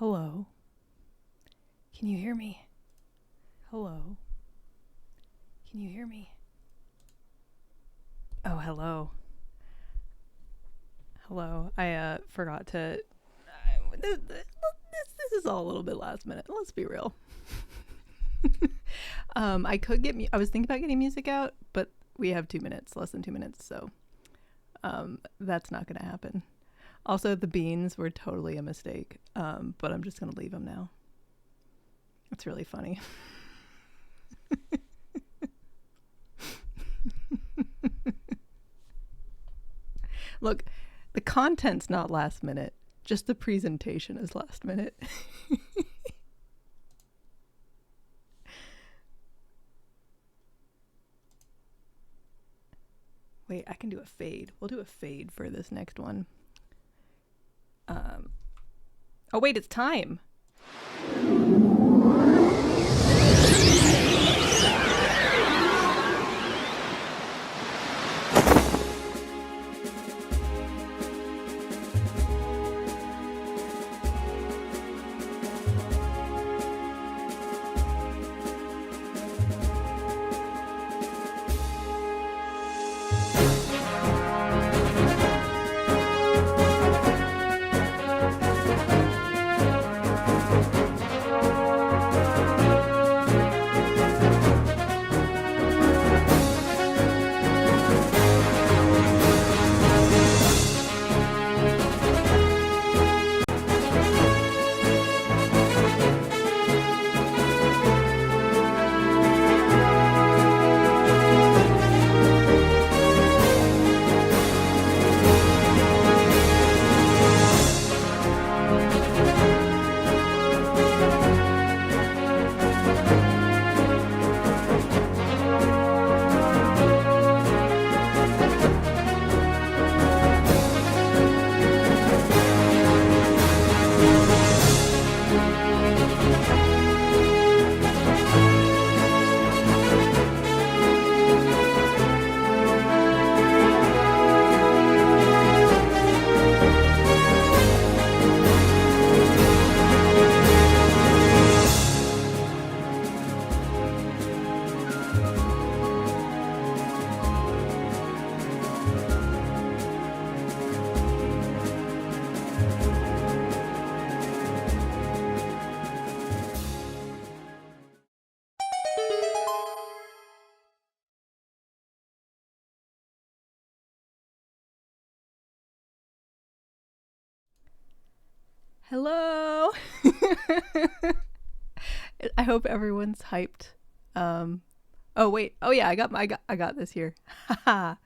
Hello. Can you hear me? Hello. Can you hear me? Oh, hello. Hello. I forgot to... This is all a little bit last minute. Let's be real. I could get... I was thinking about getting music out, but we have 2 minutes, less than 2 minutes, so that's not going to happen. Also, the beans were totally a mistake, but I'm just going to leave them now. It's really funny. Look, the content's not last minute. Just the presentation is last minute. Wait, I can do a fade. We'll do a fade for this next one. Oh wait, it's time. Hello. I hope everyone's hyped. Oh wait. Oh yeah, I got this here. Hello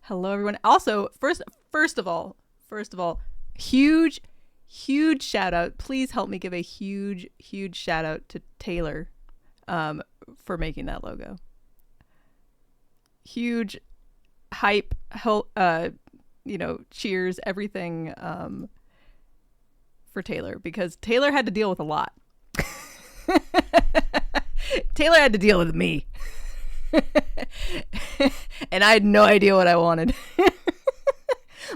everyone. Also, first of all, huge shout out. Please help me give a huge shout out to Taylor for making that logo. Huge hype, cheers, everything for Taylor, because Taylor had to deal with a lot. Taylor had to deal with me. And I had no idea what I wanted.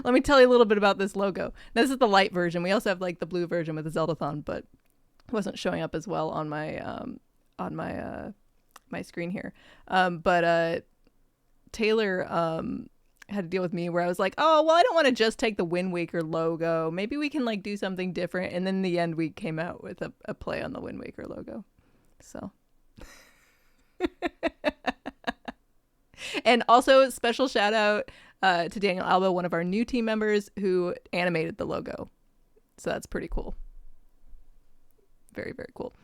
Let me tell you a little bit about this logo. Now, this is the light version. We also have like the blue version with the Zeldathon, but it wasn't showing up as well on my my screen here. But Taylor had to deal with me, where I was like, oh, well, I don't want to just take the Wind Waker logo. Maybe we can like do something different. And then in the end, we came out with a play on the Wind Waker logo. So. And also special shout out to Daniel Alba, one of our new team members, who animated the logo. So that's pretty cool. Very, very cool.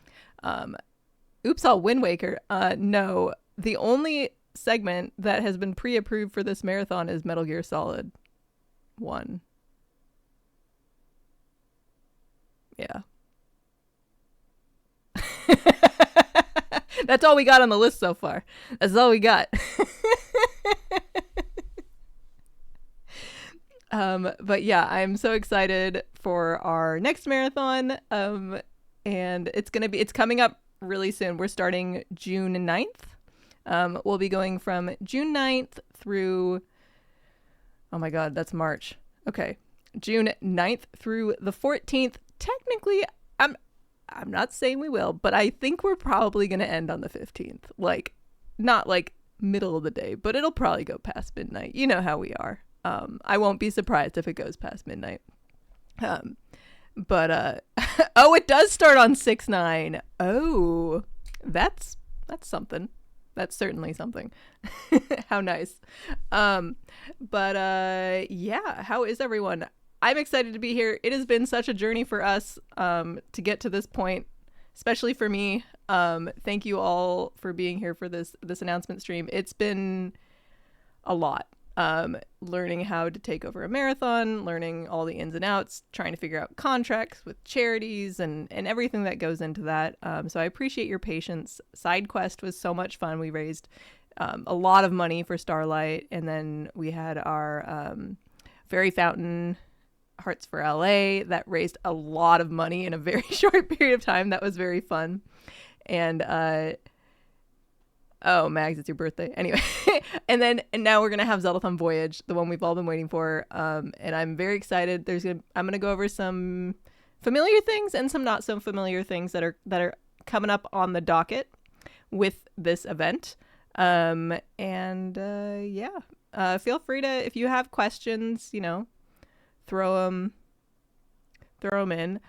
Oops, all Wind Waker. No, the only segment that has been pre-approved for this marathon is Metal Gear Solid 1. Yeah. That's all we got on the list so far. That's all we got. But yeah, I'm so excited for our next marathon. And it's coming up really soon. We're starting June 9th. We'll be going from June 9th through, oh my God, that's March. Okay. June 9th through the 14th, technically, I'm not saying we will, but I think we're probably going to end on the 15th. Like, not like middle of the day, but it'll probably go past midnight. You know how we are. I won't be surprised if it goes past midnight. But oh, it does start on 6/9. Oh, that's something. That's certainly something. How nice. But yeah, how is everyone? I'm excited to be here. It has been such a journey for us to get to this point, especially for me. Thank you all for being here for this announcement stream. It's been a lot. Learning how to take over a marathon, learning all the ins and outs, trying to figure out contracts with charities and everything that goes into that. So I appreciate your patience. Side Quest was so much fun. We raised a lot of money for Starlight, and then we had our Fairy Fountain Hearts for LA that raised a lot of money in a very short period of time. That was very fun. And oh, Mags, it's your birthday. Anyway, and now we're going to have Zeldathon Voyage, the one we've all been waiting for. And I'm very excited. I'm going to go over some familiar things and some not so familiar things that are coming up on the docket with this event. Yeah, feel free to, if you have questions, throw them in.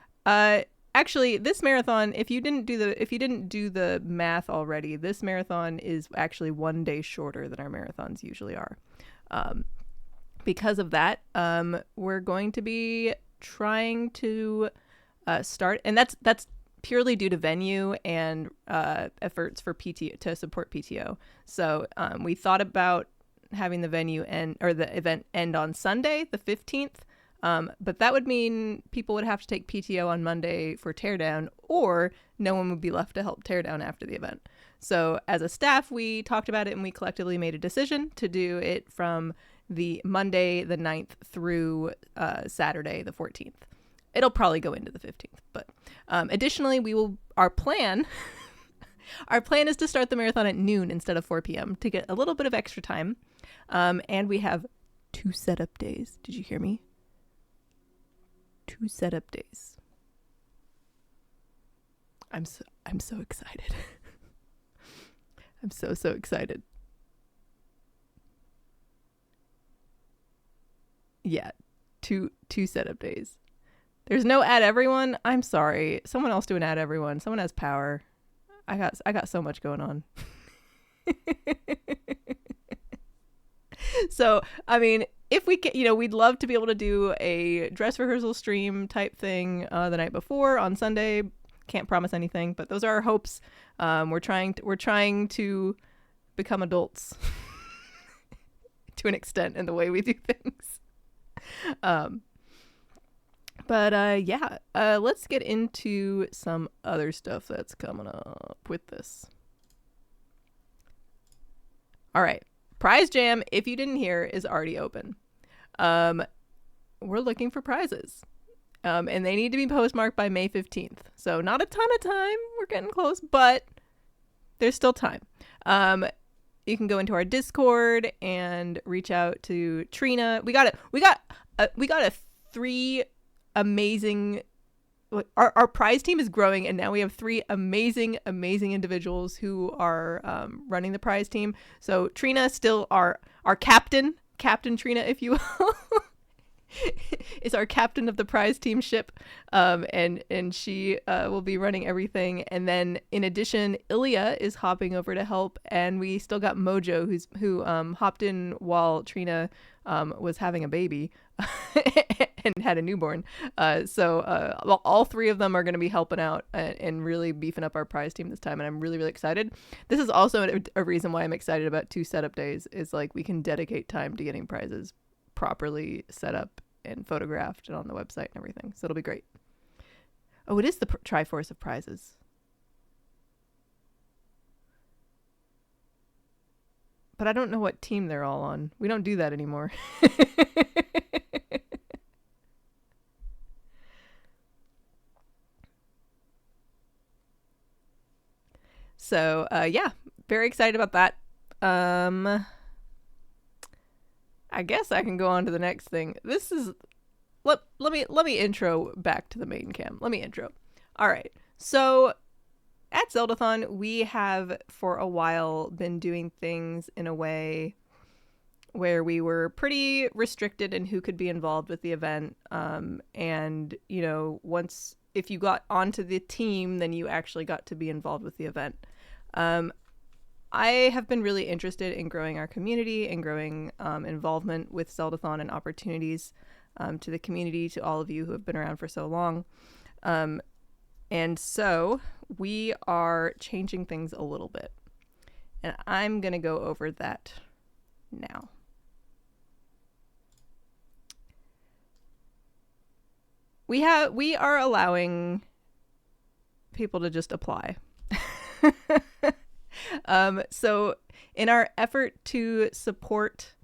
Actually, this marathon, if you didn't do the math already, this marathon is actually 1 day shorter than our marathons usually are. Because of that, we're going to be trying to start, and that's purely due to venue and efforts for PTO to support PTO. So we thought about having the venue the event end on Sunday, the 15th. But that would mean people would have to take PTO on Monday for teardown, or no one would be left to help tear down after the event. So as a staff, we talked about it and we collectively made a decision to do it from the Monday, the 9th through Saturday, the 14th. It'll probably go into the 15th. But additionally, our plan is to start the marathon at noon instead of 4 p.m. to get a little bit of extra time. And we have 2 setup days. Did you hear me? 2 setup days. I'm so excited. I'm so excited. Yeah, two setup days. There's no add everyone. I'm sorry. Someone else do an add everyone. Someone has power. I got so much going on. So, I mean, if we can, we'd love to be able to do a dress rehearsal stream type thing the night before on Sunday. Can't promise anything, but those are our hopes. We're trying to become adults to an extent in the way we do things. Yeah, let's get into some other stuff that's coming up with this. All right. Prize Jam, if you didn't hear, is already open. We're looking for prizes. And they need to be postmarked by May 15th. So not a ton of time. We're getting close, but there's still time. You can go into our Discord and reach out to Trina. We got 3 amazing. Our prize team is growing, and now we have 3 amazing individuals who are running the prize team. So Trina still our Captain Trina, if you will, is our captain of the prize team ship, and she will be running everything. And then in addition, Ilya is hopping over to help, and we still got Mojo who hopped in while Trina was having a baby and had a newborn. So all 3 of them are going to be helping out and really beefing up our prize team this time, and I'm really, really excited. This is also a reason why I'm excited about 2 setup days, is like we can dedicate time to getting prizes properly set up and photographed and on the website and everything. So it'll be great. Oh, it is the Triforce of prizes. But I don't know what team they're all on. We don't do that anymore. So, yeah, very excited about that. I guess I can go on to the next thing. This is let me intro back to the main cam. Let me intro. All right. So at Zeldathon, we have for a while been doing things in a way where we were pretty restricted in who could be involved with the event. And, you know, once if you got onto the team, then you actually got to be involved with the event. I have been really interested in growing our community and growing involvement with Zeldathon and opportunities to the community, to all of you who have been around for so long. And so we are changing things a little bit. And I'm going to go over that now. We are allowing people to just apply. So in our effort to support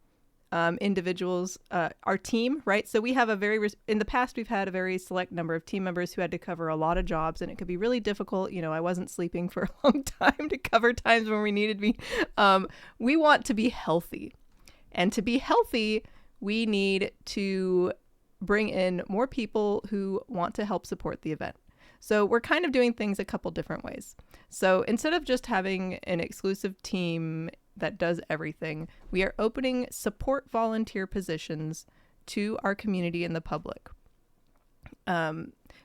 individuals, our team, right? So we have in the past, we've had a very select number of team members who had to cover a lot of jobs, and it could be really difficult. You know, I wasn't sleeping for a long time to cover times when we needed me. We want to be healthy, and to be healthy, we need to bring in more people who want to help support the event. So we're kind of doing things a couple different ways. So instead of just having an exclusive team that does everything, we are opening support volunteer positions to our community and the public.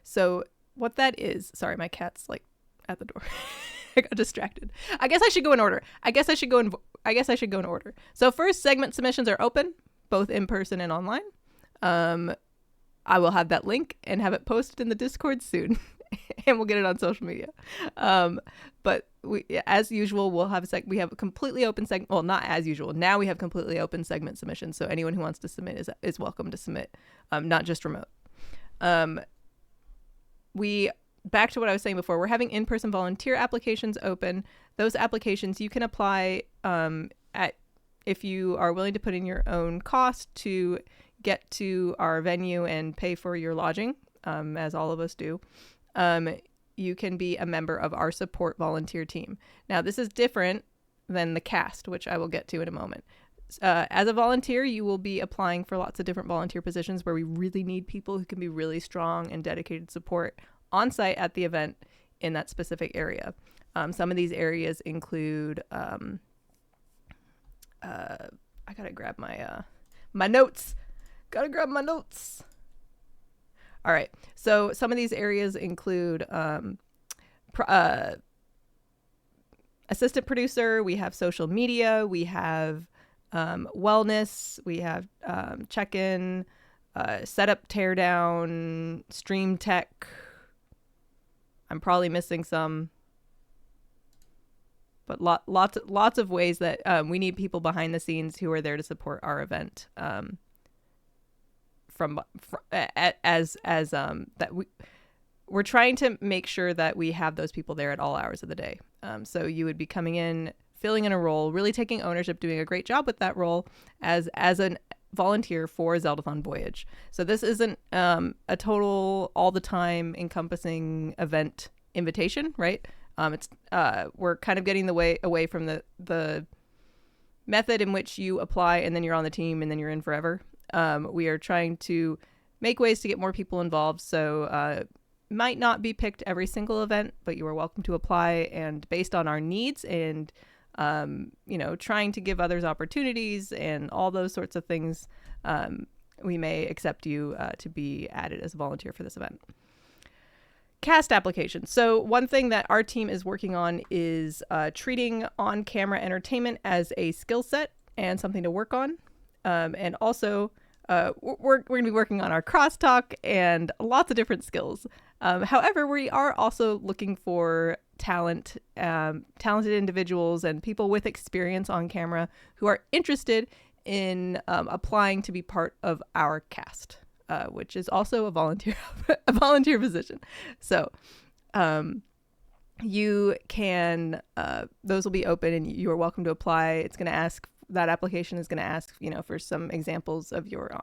So what that is, sorry, my cat's like at the door. I got distracted. I guess I should go in order. So first, segment submissions are open, both in person and online. I will have that link and have it posted in the Discord soon. And we'll get it on social media. But as usual, we'll have we have a completely open segment. Well, not as usual. Now we have completely open segment submissions. So anyone who wants to submit is welcome to submit, not just remote. Back to what I was saying before, we're having in-person volunteer applications open. Those applications you can apply if you are willing to put in your own cost to get to our venue and pay for your lodging, as all of us do. You can be a member of our support volunteer team. Now, this is different than the cast, which I will get to in a moment. As a volunteer, you will be applying for lots of different volunteer positions where we really need people who can be really strong and dedicated support on site at the event in that specific area. Some of these areas include, I gotta grab my notes. All right. So some of these areas include assistant producer. We have social media. We have wellness. We have check-in, setup, teardown, stream tech. I'm probably missing some, but lots of ways that we need people behind the scenes who are there to support our event. We're trying to make sure that we have those people there at all hours of the day. So you would be coming in, filling in a role, really taking ownership, doing a great job with that role as a volunteer for Zeldathon Voyage. So this isn't a total all the time encompassing event invitation, right? We're kind of getting away from the method in which you apply and then you're on the team and then you're in forever. We are trying to make ways to get more people involved. So might not be picked every single event, but you are welcome to apply. And based on our needs and, trying to give others opportunities and all those sorts of things, we may accept you to be added as a volunteer for this event. Cast applications. So one thing that our team is working on is treating on-camera entertainment as a skill set and something to work on. And also, we're going to be working on our crosstalk and lots of different skills. However, we are also looking for talented individuals and people with experience on camera who are interested in applying to be part of our cast, which is also a volunteer position. So you can, those will be open and you are welcome to apply. It's going to ask, that application is going to ask, for some examples of your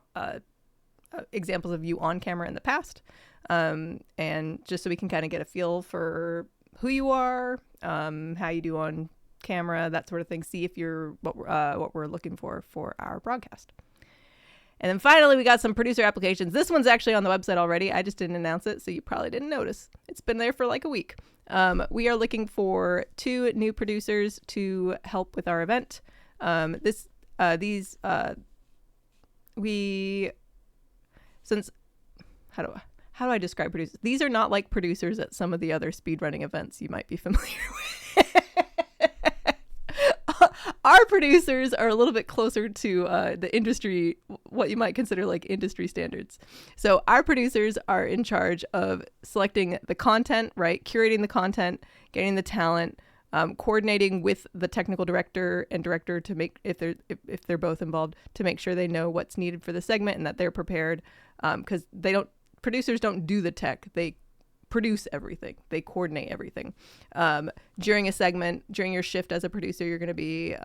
examples of you on camera in the past. And just so we can kind of get a feel for who you are, how you do on camera, that sort of thing. See if you're what we're looking for our broadcast. And then finally, we got some producer applications. This one's actually on the website already. I just didn't announce it, so you probably didn't notice. It's been there for like a week. We are looking for 2 new producers to help with our event. How do I describe producers? These are not like producers at some of the other speedrunning events you might be familiar with. Our producers are a little bit closer to the industry, what you might consider like industry standards. So our producers are in charge of selecting the content, right? Curating the content, getting the talent, coordinating with the technical director and director to make, if they're both involved, to make sure they know what's needed for the segment and that they're prepared. Because producers don't do the tech. They produce everything. They coordinate everything. During a segment, during your shift as a producer, you're going to be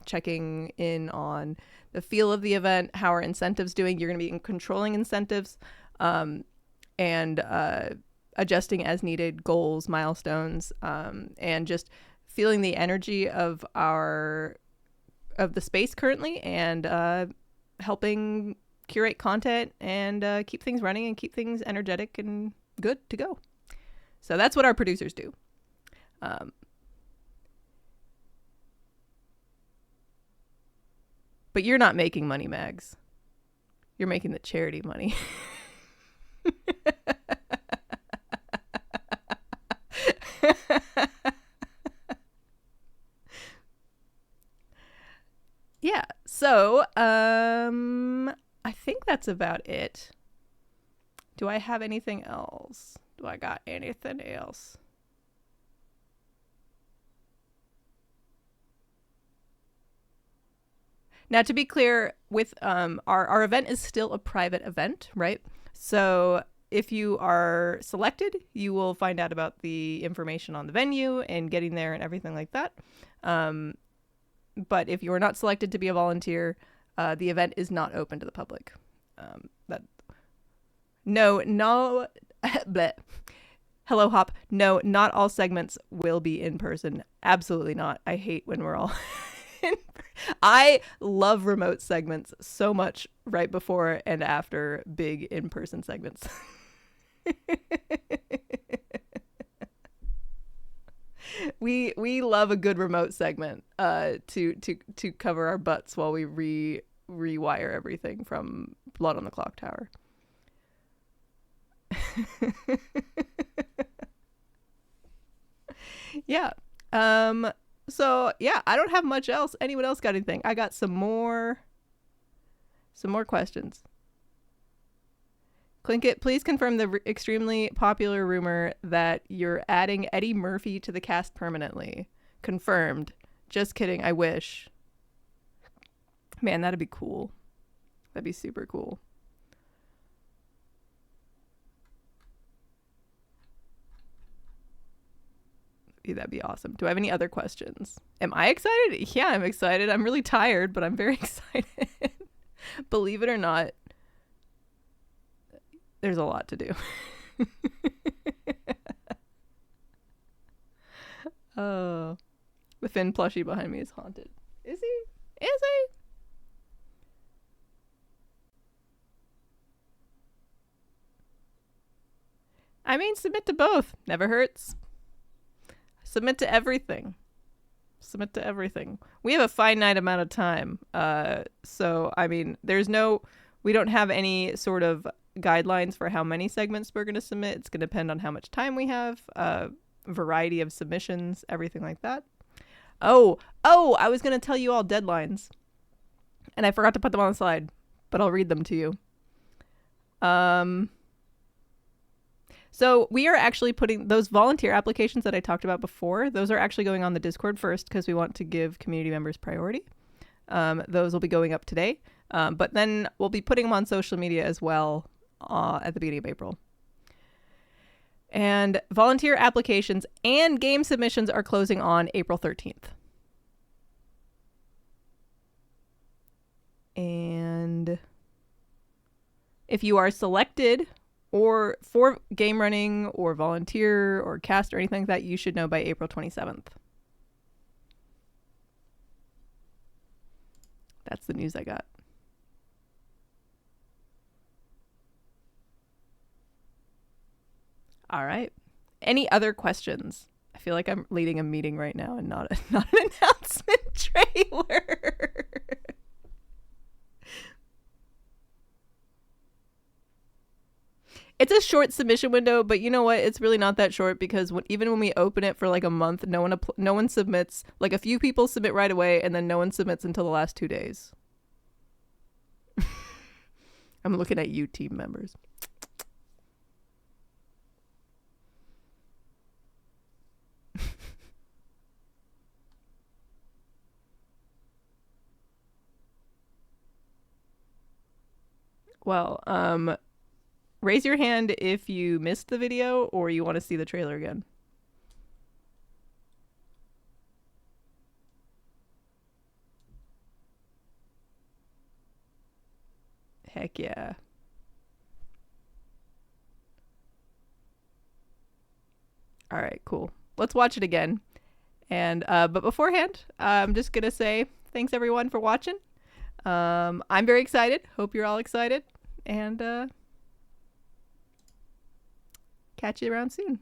checking in on the feel of the event, how are incentives doing. You're going to be controlling incentives and adjusting as needed goals, milestones, and just feeling the energy of the space currently and helping curate content and keep things running and keep things energetic and good to go. So that's what our producers do. But you're not making money, Mags. You're making the charity money. Yeah. So, I think that's about it. Do I have anything else? Do I got anything else? Now, to be clear, with our event is still a private event, right? So if you are selected, you will find out about the information on the venue and getting there and everything like that. But if you are not selected to be a volunteer, the event is not open to the public. Bleh. Hello, Hop. No, not all segments will be in person. Absolutely not. I hate when we're all I love remote segments so much right before and after big in-person segments. We love a good remote segment to cover our butts while we rewire everything from Blood on the Clock Tower. Yeah. So yeah, I don't have much else. Anyone else got anything? I got some more questions. Clinkit, please confirm the extremely popular rumor that you're adding Eddie Murphy to the cast permanently. Confirmed. Just kidding. I wish. Man, that'd be cool. That'd be super cool. That'd be awesome. Do I have any other questions? Am I excited? Yeah, I'm excited. I'm really tired, but I'm very excited. Believe it or not, there's a lot to do. Oh, the Finn plushie behind me is haunted. Is he? Is he? I mean, submit to both. Never hurts. Submit to everything. Submit to everything. We have a finite amount of time. So, I mean, we don't have any sort of guidelines for how many segments we're going to submit. It's going to depend on how much time we have, variety of submissions, everything like that. Oh, I was going to tell you all deadlines. And I forgot to put them on the slide, but I'll read them to you. So we are actually putting those volunteer applications that I talked about before. Those are actually going on the Discord first because we want to give community members priority. Those will be going up today. But then we'll be putting them on social media as well at the beginning of April. And volunteer applications and game submissions are closing on April 13th. And if you are selected or for game running or volunteer or cast or anything like that, you should know by April 27th. That's the news I got. All right. Any other questions? I feel like I'm leading a meeting right now and not an announcement trailer. It's a short submission window, but you know what? It's really not that short because even when we open it for like a month, no one submits. Like a few people submit right away, and then no one submits until the last 2 days. I'm looking at you, team members. Well, raise your hand if you missed the video or you want to see the trailer again. Heck yeah. All right, cool. Let's watch it again. And but beforehand, I'm just gonna say thanks everyone for watching. I'm very excited. Hope you're all excited. And catch you around soon.